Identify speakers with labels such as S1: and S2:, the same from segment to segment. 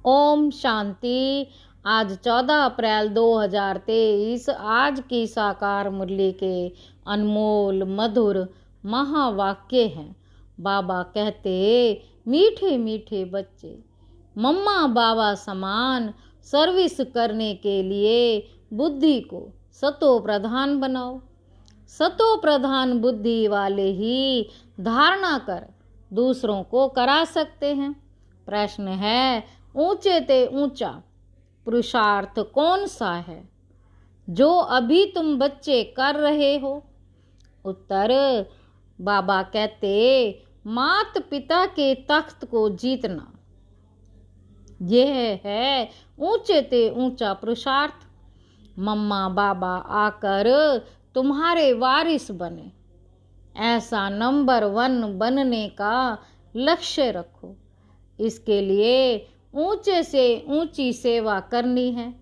S1: ओम शांति। आज 14 अप्रैल 2023 आज की साकार मुरली के अनमोल मधुर महावाक्य हैं। बाबा कहते, मीठे मीठे बच्चे, मम्मा बाबा समान सर्विस करने के लिए बुद्धि को सतो प्रधान बनाओ। सतो प्रधान बुद्धि वाले ही धारणा कर दूसरों को करा सकते हैं। प्रश्न है, ऊंचे ते ऊंचा पुरुषार्थ कौन सा है जो अभी तुम बच्चे कर रहे हो? उत्तर, बाबा कहते, मात पिता के तख्त को जीतना। यह है ऊंचे ते ऊंचा पुरुषार्थ। मम्मा बाबा आकर तुम्हारे वारिस बने, ऐसा नंबर 1 बनने का लक्ष्य रखो। इसके लिए ऊंचे से ऊंची सेवा करनी है।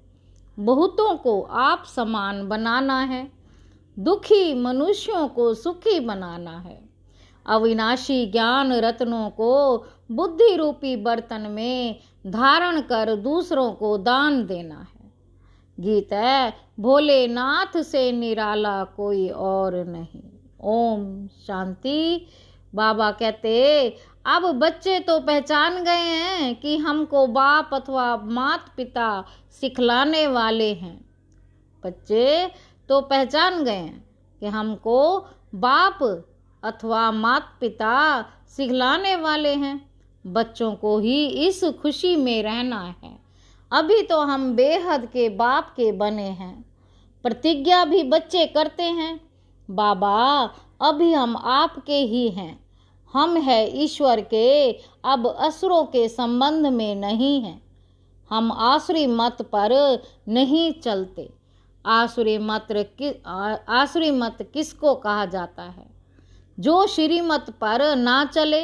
S1: बहुतों को आप समान बनाना है। दुखी मनुष्यों को सुखी बनाना है। अविनाशी ज्ञान रत्नों को बुद्धि रूपी बर्तन में धारण कर दूसरों को दान देना है। गीत है, भोलेनाथ से निराला कोई और नहीं। ओम शांति। बाबा कहते, अब बच्चे तो पहचान गए हैं कि हमको बाप अथवा मात पिता सिखलाने वाले हैं। बच्चे तो पहचान गए हैं कि हमको बाप अथवा मात पिता सिखलाने वाले हैं। बच्चों को ही इस खुशी में रहना है। अभी तो हम बेहद के बाप के बने हैं। प्रतिज्ञा भी बच्चे करते हैं, बाबा अभी हम आपके ही हैं। हम है ईश्वर के, अब असुरों के संबंध में नहीं हैं। हम आसुरी मत पर नहीं चलते। आसुरी मत किसको कहा जाता है? जो श्रीमत पर ना चले।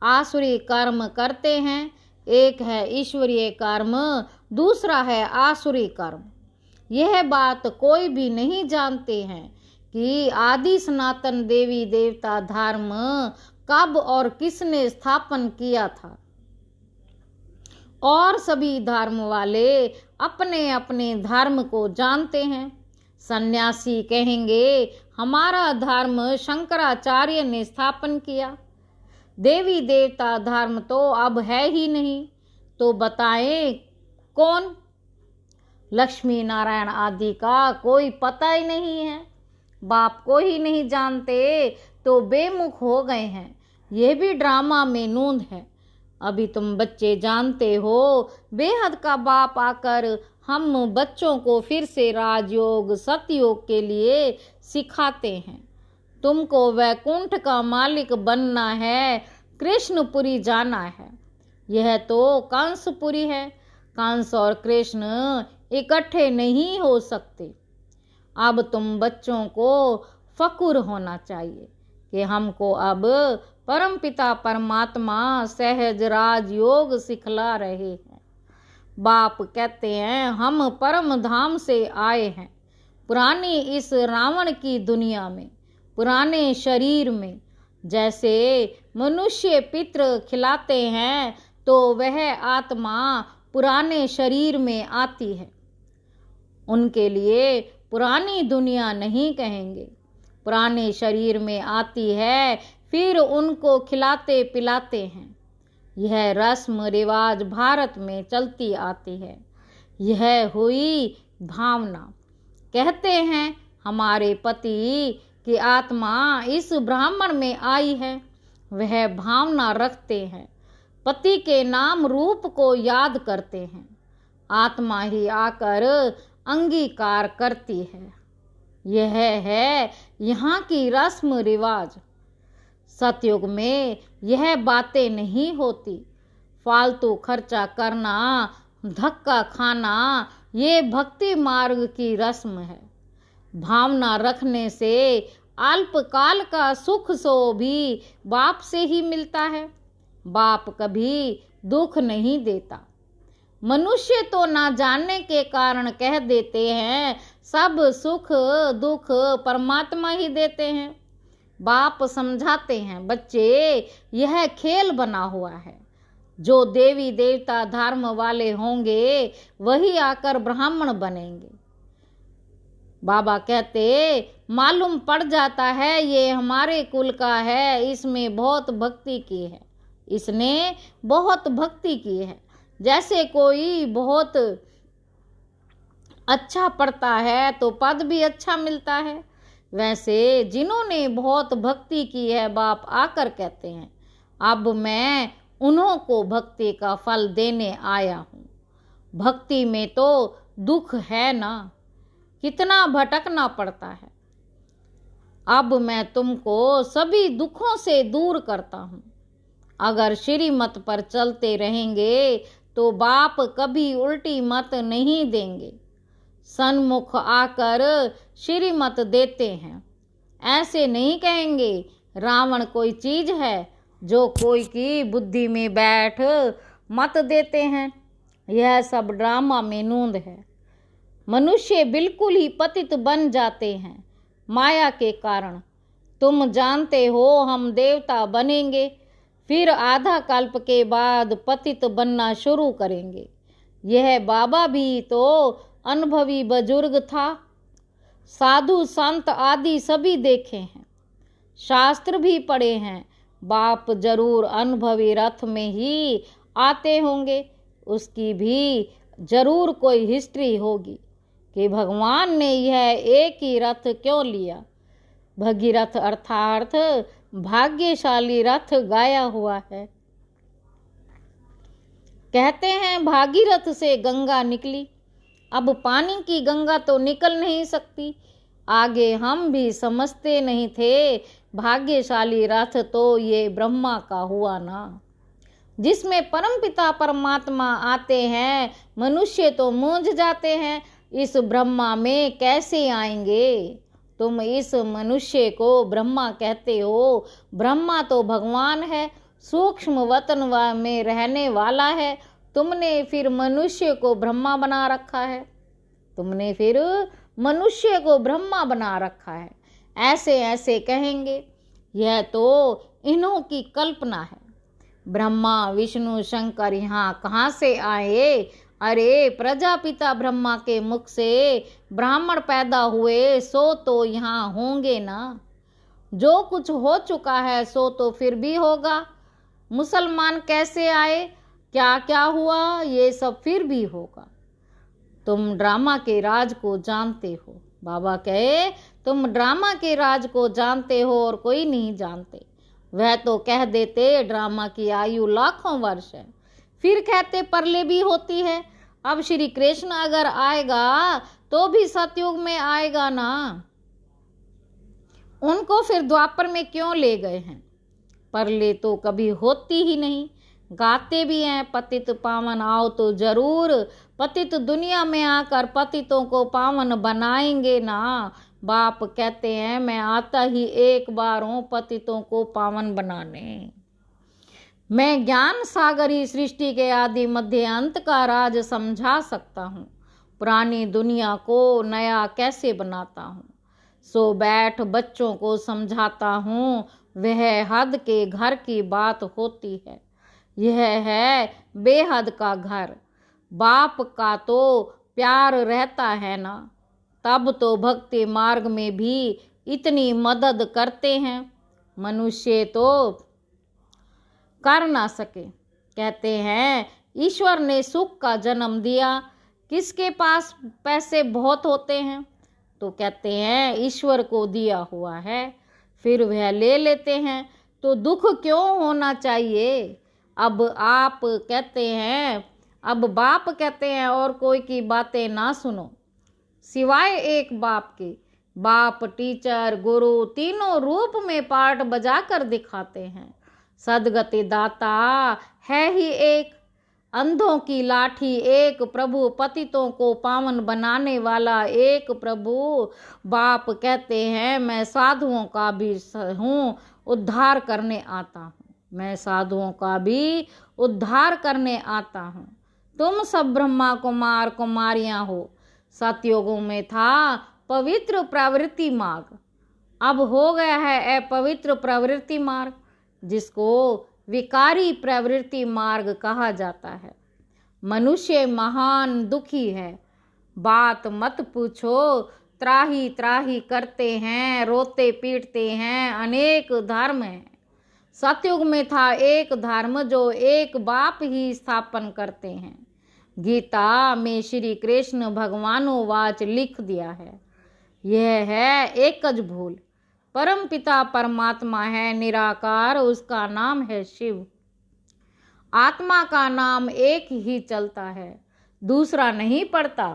S1: आसुरी कर्म करते हैं। एक है ईश्वरीय कर्म, दूसरा है आसुरी कर्म। यह बात कोई भी नहीं जानते हैं कि आदि सनातन देवी देवता धर्म कब और किसने स्थापन किया था। और सभी धर्म वाले अपने अपने धर्म को जानते हैं। सन्यासी कहेंगे, हमारा धर्म शंकराचार्य ने स्थापन किया। देवी देवता धर्म तो अब है ही नहीं, तो बताएं कौन? लक्ष्मी नारायण आदि का कोई पता ही नहीं है। बाप को ही नहीं जानते तो बेमुख हो गए हैं। यह भी ड्रामा में नूंद है। अभी तुम बच्चे जानते हो, बेहद का बाप आकर हम बच्चों को फिर से राजयोग सतयोग के लिए सिखाते हैं। तुमको वैकुंठ का मालिक बनना है, कृष्णपुरी जाना है। यह तो कंसपुरी है। कंस और कृष्ण इकट्ठे नहीं हो सकते। अब तुम बच्चों को फकुर होना चाहिए कि हमको अब परमपिता परमात्मा सहज राजयोग सिखला रहे हैं। बाप कहते हैं, हम परम धाम से आए हैं। पुरानी इस रावण की दुनिया में, पुराने शरीर में जैसे मनुष्य पितृ खिलाते हैं, तो वह आत्मा पुराने शरीर में आती है। उनके लिए पुरानी दुनिया नहीं कहेंगे। पुराने शरीर में आती है, फिर उनको खिलाते पिलाते हैं। यह रस्म रिवाज भारत में चलती आती है। यह हुई भावना। कहते हैं, हमारे पति की आत्मा इस ब्राह्मण में आई है। वह भावना रखते हैं। पति के नाम रूप को याद करते हैं। आत्मा ही आकर अंगीकार करती है। यह है यहाँ की रस्म रिवाज। सतयुग में यह बातें नहीं होती। फालतू खर्चा करना, धक्का खाना, ये भक्ति मार्ग की रस्म है। भावना रखने से अल्पकाल का सुख सो भी बाप से ही मिलता है। बाप कभी दुख नहीं देता। मनुष्य तो ना जानने के कारण कह देते हैं, सब सुख दुख परमात्मा ही देते हैं। बाप समझाते हैं, बच्चे यह खेल बना हुआ है। जो देवी देवता धर्म वाले होंगे वही आकर ब्राह्मण बनेंगे। बाबा कहते मालूम पड़ जाता है ये हमारे कुल का है, इसमें बहुत भक्ति की है, इसने बहुत भक्ति की है। जैसे कोई बहुत अच्छा पढ़ता है तो पद भी अच्छा मिलता है, वैसे जिन्होंने बहुत भक्ति की है बाप आकर कहते हैं अब मैं उन्हों को भक्ति का फल देने आया हूँ। भक्ति में तो दुख है ना, कितना भटकना पड़ता है। अब मैं तुमको सभी दुखों से दूर करता हूँ। अगर श्रीमत पर चलते रहेंगे तो बाप कभी उल्टी मत नहीं देंगे, सन्मुख आकर श्रीमत देते हैं। ऐसे नहीं कहेंगे रावण कोई चीज है जो कोई की बुद्धि में बैठ मत देते हैं। यह सब ड्रामा में नूंद है। मनुष्य बिल्कुल ही पतित बन जाते हैं माया के कारण। तुम जानते हो हम देवता बनेंगे, फिर आधा कल्प के बाद पतित बनना शुरू करेंगे। यह बाबा भी तो अनुभवी बुजुर्ग था, साधु संत आदि सभी देखे हैं, शास्त्र भी पढ़े हैं। बाप जरूर अनुभवी रथ में ही आते होंगे, उसकी भी जरूर कोई हिस्ट्री होगी कि भगवान ने यह एक ही रथ क्यों लिया। भगीरथ अर्थात भाग्यशाली रथ गाया हुआ है। कहते हैं भागीरथ से गंगा निकली, अब पानी की गंगा तो निकल नहीं सकती। आगे हम भी समझते नहीं थे, भाग्यशाली रथ तो ये ब्रह्मा का हुआ ना, जिसमें परमपिता परमात्मा आते हैं। मनुष्य तो मूंझ जाते हैं, इस ब्रह्मा में कैसे आएंगे। तुम इस मनुष्य को ब्रह्मा कहते हो, ब्रह्मा तो भगवान है, सूक्ष्म वतन में रहने वाला है। तुमने फिर मनुष्य को ब्रह्मा बना रखा है, तुमने फिर मनुष्य को ब्रह्मा बना रखा है। ऐसे ऐसे कहेंगे, यह तो इन्हों की कल्पना है। ब्रह्मा विष्णु शंकर यहाँ कहाँ से आए। अरे प्रजापिता ब्रह्मा के मुख से ब्राह्मण पैदा हुए, सो तो यहाँ होंगे ना। जो कुछ हो चुका है सो तो फिर भी होगा। मुसलमान कैसे आए, क्या क्या हुआ, ये सब फिर भी होगा। तुम ड्रामा के राज को जानते हो। बाबा कहे तुम ड्रामा के राज को जानते हो और कोई नहीं जानते। वह तो कह देते ड्रामा की आयु लाखों वर्ष है, फिर कहते परले भी होती है। अब श्री कृष्ण अगर आएगा तो भी सतयुग में आएगा ना, उनको फिर द्वापर में क्यों ले गए हैं। परले तो कभी होती ही नहीं। गाते भी हैं पतित पावन आओ तो जरूर, पतित दुनिया में आकर पतितों को पावन बनाएंगे ना। बाप कहते हैं मैं आता ही एक बार हूँ पतितों को पावन बनाने। मैं ज्ञान सागरी सृष्टि के आदि मध्य अंत का राज समझा सकता हूँ। पुरानी दुनिया को नया कैसे बनाता हूँ, सो बैठ बच्चों को समझाता हूँ। वह हद के घर की बात होती है, यह है बेहद का घर। बाप का तो प्यार रहता है ना, तब तो भक्ति मार्ग में भी इतनी मदद करते हैं। मनुष्य तो कर ना सके। कहते हैं ईश्वर ने सुख का जन्म दिया, किसके पास पैसे बहुत होते हैं, तो कहते हैं ईश्वर को दिया हुआ है, फिर वह ले लेते हैं, तो दुख क्यों होना चाहिए। अब आप कहते हैं, अब बाप कहते हैं और कोई की बातें ना सुनो सिवाय एक बाप के। बाप टीचर गुरु तीनों रूप में पार्ट बजा कर दिखाते हैं। सदगति दाता है ही एक, अंधों की लाठी एक प्रभु, पतितों को पावन बनाने वाला एक प्रभु। बाप कहते हैं मैं साधुओं का भी हूँ, उद्धार करने आता हूँ। मैं साधुओं का भी उद्धार करने आता हूँ। तुम सब ब्रह्मा कुमार कुमारियाँ हो। सतयुगों में था पवित्र प्रवृत्ति मार्ग, अब हो गया है अपवित्र प्रवृत्ति मार्ग, जिसको विकारी प्रवृत्ति मार्ग कहा जाता है। मनुष्य महान दुखी है, बात मत पूछो, त्राही त्राही करते हैं, रोते पीटते हैं, अनेक धर्म हैं। सतयुग में था एक धर्म जो एक बाप ही स्थापन करते हैं। गीता में श्री कृष्ण भगवानोवाच लिख दिया है। यह है एकज भूल। परम पिता परमात्मा है निराकार, उसका नाम है शिव। आत्मा का नाम एक ही चलता है, दूसरा नहीं पड़ता।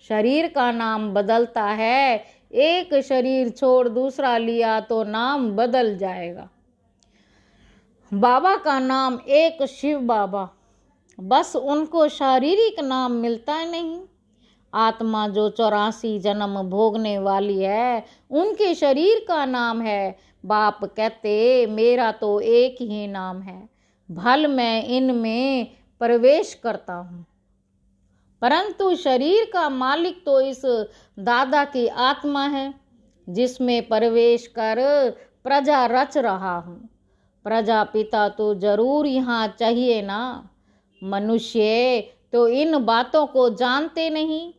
S1: शरीर का नाम बदलता है, एक शरीर छोड़ दूसरा लिया तो नाम बदल जाएगा। बाबा का नाम एक शिव बाबा, बस उनको शारीरिक नाम मिलता नहीं। आत्मा जो 84 जन्म भोगने वाली है, उनके शरीर का नाम है। बाप कहते मेरा तो एक ही नाम है, भल मैं इनमें प्रवेश करता हूँ। परंतु शरीर का मालिक तो इस दादा की आत्मा है, जिसमें प्रवेश कर प्रजा रच रहा हूँ। प्रजा पिता तो जरूर यहाँ चाहिए ना। मनुष्य तो इन बातों को जानते नहीं।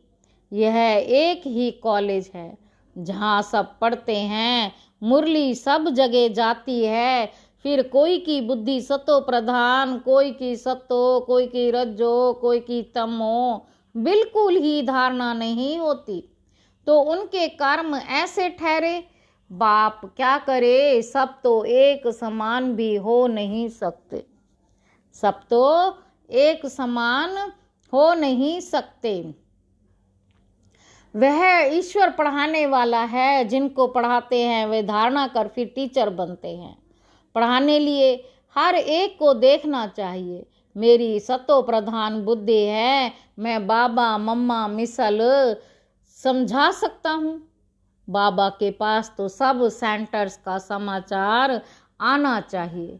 S1: यह एक ही कॉलेज है जहाँ सब पढ़ते हैं, मुरली सब जगह जाती है। फिर कोई की बुद्धि सतो प्रधान, कोई की सतो, कोई की रज्जो, कोई की तमो, बिल्कुल ही धारणा नहीं होती। तो उनके कर्म ऐसे ठहरे। बाप क्या करे, सब तो एक समान भी हो नहीं सकते। सब तो एक समान हो नहीं सकते। वह ईश्वर पढ़ाने वाला है। जिनको पढ़ाते हैं वे धारणा कर फिर टीचर बनते हैं। पढ़ाने लिए हर एक को देखना चाहिए। मेरी सतो प्रधान बुद्धि है, मैं बाबा मम्मा मिसल समझा सकता हूँ। बाबा के पास तो सब सेंटर्स का समाचार आना चाहिए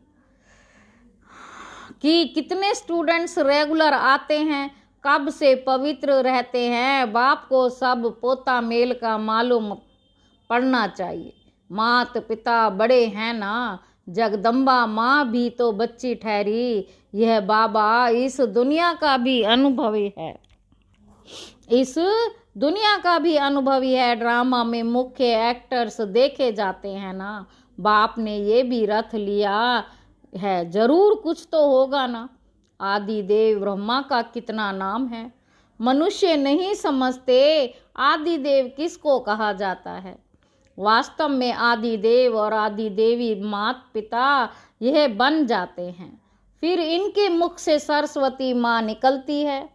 S1: कि कितने स्टूडेंट्स रेगुलर आते हैं, कब से पवित्र रहते हैं। बाप को सब पोता मेल का मालूम पड़ना चाहिए। मात पिता बड़े हैं ना, जगदम्बा माँ भी तो बच्ची ठहरी। यह बाबा इस दुनिया का भी अनुभवी है, इस दुनिया का भी अनुभवी है। ड्रामा में मुख्य एक्टर्स देखे जाते हैं ना। बाप ने ये भी रथ लिया है, जरूर कुछ तो होगा ना। आदि देव ब्रह्मा का कितना नाम है, मनुष्य नहीं समझते आदि देव किसको कहा जाता है। वास्तव में आदि देव और आदि देवी माता पिता यह बन जाते हैं। फिर इनके मुख से सरस्वती माँ निकलती है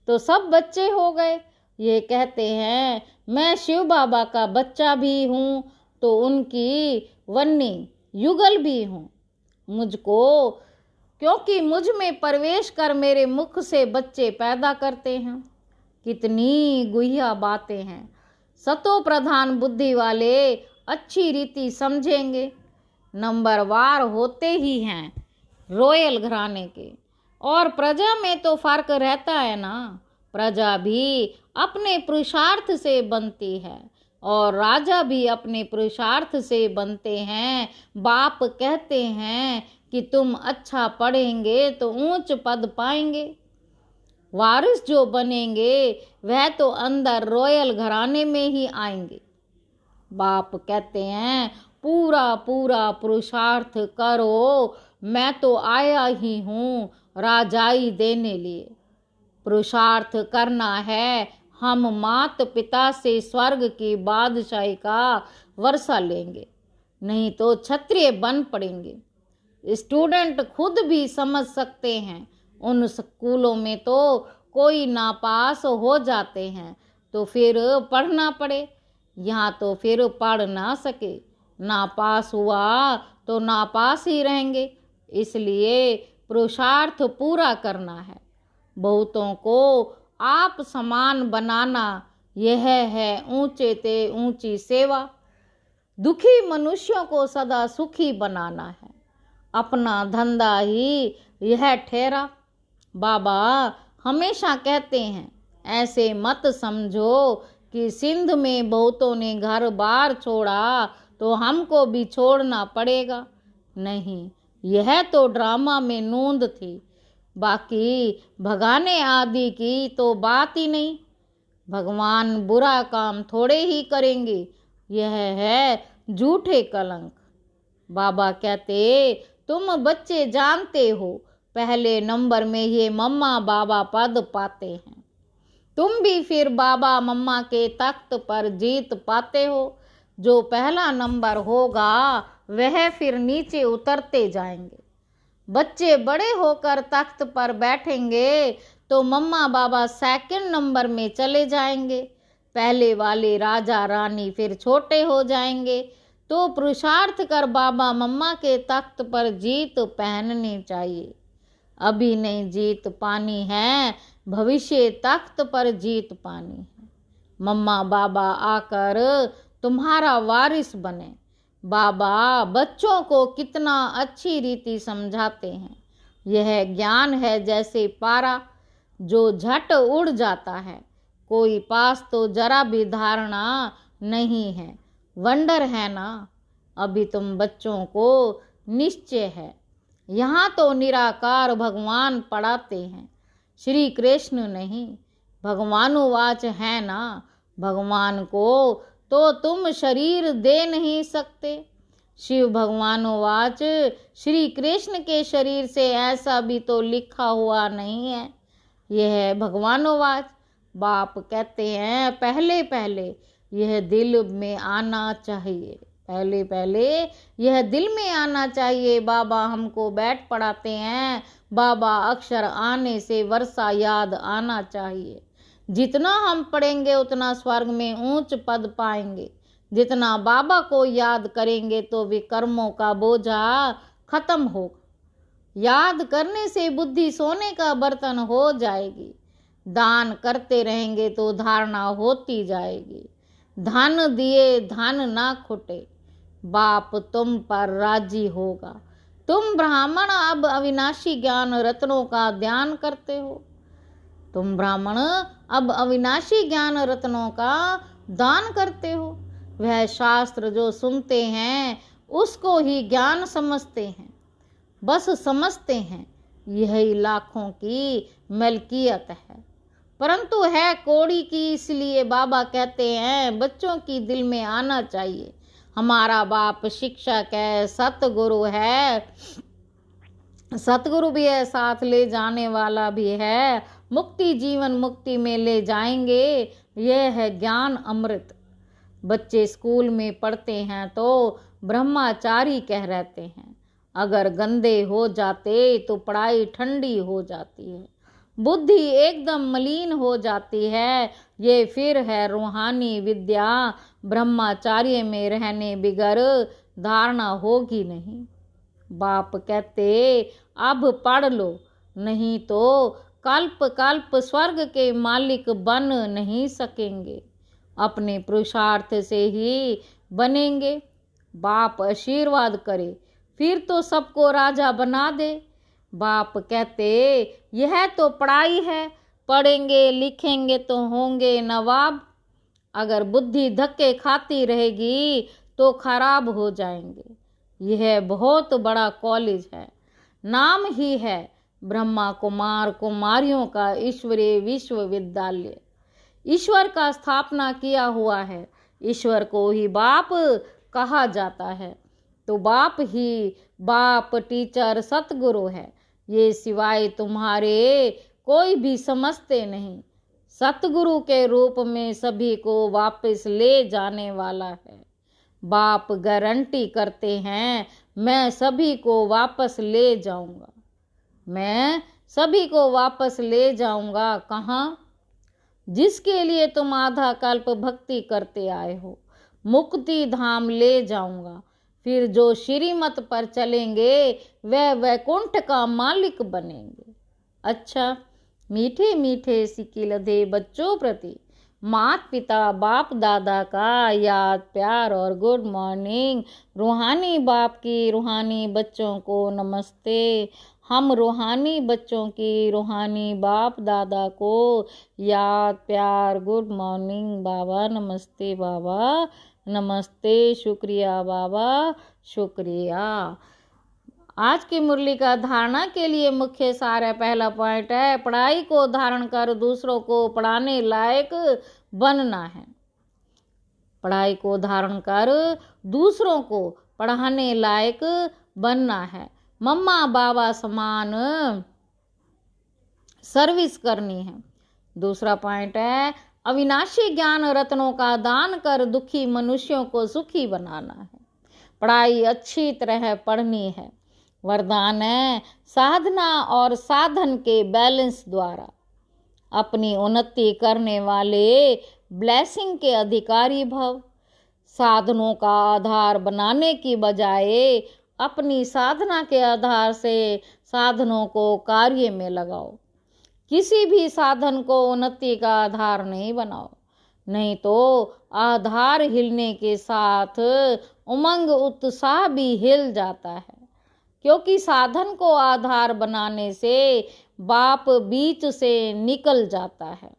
S1: तो सब बच्चे हो गए। ये कहते हैं मैं शिव बाबा का बच्चा भी हूँ तो उनकी वन्नी युगल भी हूँ। मुझको क्योंकि मुझ में प्रवेश कर मेरे मुख से बच्चे पैदा करते हैं। कितनी गुह्या बातें हैं। सतो प्रधान बुद्धि वाले अच्छी रीति समझेंगे। नंबरवार होते ही हैं रॉयल घराने के। और प्रजा में तो फर्क रहता है ना। प्रजा भी अपने पुरुषार्थ से बनती है और राजा भी अपने पुरुषार्थ से बनते हैं। बाप कहते हैं कि तुम अच्छा पढ़ेंगे तो ऊंच पद पाएंगे। वारिस जो बनेंगे वह तो अंदर रॉयल घराने में ही आएंगे। बाप कहते हैं पूरा पूरा पुरुषार्थ करो, मैं तो आया ही हूँ राजाई देने लिए। पुरुषार्थ करना है, हम मात पिता से स्वर्ग की बादशाही का वर्षा लेंगे, नहीं तो क्षत्रिय बन पड़ेंगे। स्टूडेंट खुद भी समझ सकते हैं। उन स्कूलों में तो कोई नापास हो जाते हैं तो फिर पढ़ना पड़े, यहाँ तो फिर पढ़ ना सके, नापास हुआ तो नापास ही रहेंगे। इसलिए पुरुषार्थ पूरा करना है। बहुतों को आप समान बनाना, यह है ऊंचे ते ऊंची सेवा। दुखी मनुष्यों को सदा सुखी बनाना है, अपना धंधा ही यह ठहरा। बाबा हमेशा कहते हैं ऐसे मत समझो कि सिंध में बहुतों ने घर बार छोड़ा तो हमको भी छोड़ना पड़ेगा। नहीं, यह तो ड्रामा में नोंद थी, बाकी भगाने आदि की तो बात ही नहीं। भगवान बुरा काम थोड़े ही करेंगे, यह है झूठे कलंक। बाबा कहते, तुम बच्चे जानते हो पहले नंबर में ये मम्मा बाबा पद पाते हैं, तुम भी फिर बाबा मम्मा के तख्त पर जीत पाते हो। जो पहला नंबर होगा वह फिर नीचे उतरते जाएंगे। बच्चे बड़े होकर तख्त पर बैठेंगे तो मम्मा बाबा सेकंड नंबर में चले जाएंगे। पहले वाले राजा रानी फिर छोटे हो जाएंगे। तो पुरुषार्थ कर बाबा मम्मा के तख्त पर जीत पहननी चाहिए। अभी नहीं जीत पानी है, भविष्य तख्त पर जीत पानी है। मम्मा बाबा आकर तुम्हारा वारिस बने। बाबा बच्चों को कितना अच्छी रीति समझाते हैं। यह ज्ञान है जैसे पारा जो झट उड़ जाता है, कोई पास तो जरा भी धारणा नहीं है। वंडर है ना। अभी तुम बच्चों को निश्चय है। यहाँ तो निराकार भगवान पढ़ाते हैं, श्री कृष्ण नहीं। भगवानुवाच है ना। भगवान को तो तुम शरीर दे नहीं सकते। शिव भगवानुवाच, श्री कृष्ण के शरीर से ऐसा भी तो लिखा हुआ नहीं है। यह है भगवानुवाच। बाप कहते हैं पहले पहले यह दिल में आना चाहिए, पहले पहले यह दिल में आना चाहिए। बाबा हमको बैठ पढ़ाते हैं, बाबा अक्षर आने से वर्षा याद आना चाहिए। जितना हम पढ़ेंगे उतना स्वर्ग में ऊंच पद पाएंगे। जितना बाबा को याद करेंगे तो विकर्मों का बोझा खत्म होगा। याद करने से बुद्धि सोने का बर्तन हो जाएगी। दान करते रहेंगे तो धारणा होती जाएगी। धन दिए धन ना खुटे, बाप तुम पर राजी होगा। तुम ब्राह्मण अब अविनाशी ज्ञान रत्नों का ध्यान करते हो। तुम ब्राह्मण अब अविनाशी ज्ञान रत्नों का दान करते हो। वह शास्त्र जो सुनते हैं उसको ही ज्ञान समझते हैं, बस समझते हैं। यही लाखों की मलकियत है, परंतु है कौड़ी की। इसलिए बाबा कहते हैं बच्चों की दिल में आना चाहिए। हमारा बाप शिक्षक है, सतगुरु है, सतगुरु भी है, साथ ले जाने वाला भी है। मुक्ति जीवन मुक्ति में ले जाएंगे। यह है ज्ञान अमृत। बच्चे स्कूल में पढ़ते हैं तो ब्रह्मचारी कह रहते हैं। अगर गंदे हो जाते तो पढ़ाई ठंडी हो जाती है, बुद्धि एकदम मलिन हो जाती है। ये फिर है रूहानी विद्या। ब्रह्मचार्य में रहने बिगर धारणा होगी नहीं। बाप कहते अब पढ़ लो, नहीं तो कल्प कल्प स्वर्ग के मालिक बन नहीं सकेंगे। अपने पुरुषार्थ से ही बनेंगे। बाप आशीर्वाद करे फिर तो सबको राजा बना दे। बाप कहते यह तो पढ़ाई है, पढ़ेंगे लिखेंगे तो होंगे नवाब। अगर बुद्धि धक्के खाती रहेगी तो खराब हो जाएंगे। यह बहुत बड़ा कॉलेज है, नाम ही है ब्रह्मा कुमार कुमारियों का ईश्वरीय विश्वविद्यालय। ईश्वर का स्थापना किया हुआ है। ईश्वर को ही बाप कहा जाता है, तो बाप ही बाप टीचर सतगुरु है। ये सिवाय तुम्हारे कोई भी समझते नहीं। सतगुरु के रूप में सभी को वापस ले जाने वाला है। बाप गारंटी करते हैं मैं सभी को वापस ले जाऊंगा। मैं सभी को वापस ले जाऊंगा। कहाँ? जिसके लिए तुम आधा कल्प भक्ति करते आए हो, मुक्ति धाम ले जाऊंगा। फिर जो श्रीमत पर चलेंगे वह वैकुंठ का मालिक बनेंगे। अच्छा, मीठे मीठे सिकिलधे बच्चों प्रति माता पिता बाप दादा का याद प्यार और गुड मॉर्निंग। रूहानी बाप की रूहानी बच्चों को नमस्ते। हम रूहानी बच्चों की रूहानी बाप दादा को याद प्यार गुड मॉर्निंग। बाबा नमस्ते, बाबा नमस्ते, शुक्रिया बाबा शुक्रिया। आज की मुरली का धारणा के लिए मुख्य सार है। पहला पॉइंट है, पढ़ाई को धारण कर दूसरों को पढ़ाने लायक बनना है। पढ़ाई को धारण कर दूसरों को पढ़ाने लायक बनना है। मम्मा बाबा समान सर्विस करनी है। दूसरा पॉइंट है, अविनाशी ज्ञान रत्नों का दान कर दुखी मनुष्यों को सुखी बनाना है। पढ़ाई अच्छी तरह पढ़नी है। वरदान है, साधना और साधन के बैलेंस द्वारा अपनी उन्नति करने वाले ब्लेसिंग के अधिकारी भव। साधनों का आधार बनाने की बजाय अपनी साधना के आधार से साधनों को कार्य में लगाओ। किसी भी साधन को उन्नति का आधार नहीं बनाओ, नहीं तो आधार हिलने के साथ उमंग उत्साह भी हिल जाता है। क्योंकि साधन को आधार बनाने से बाप बीच से निकल जाता है,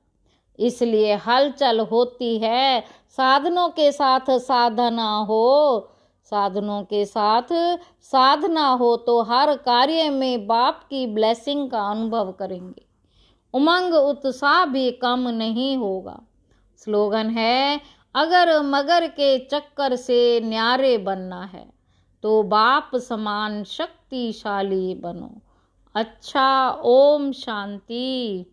S1: इसलिए हलचल होती है। साधनों के साथ साधना हो, साधनों के साथ साधना हो तो हर कार्य में बाप की ब्लेसिंग का अनुभव करेंगे। उमंग उत्साह भी कम नहीं होगा। स्लोगन है, अगर मगर के चक्कर से न्यारे बनना है तो बाप समान शक्तिशाली बनो। अच्छा, ओम शांति।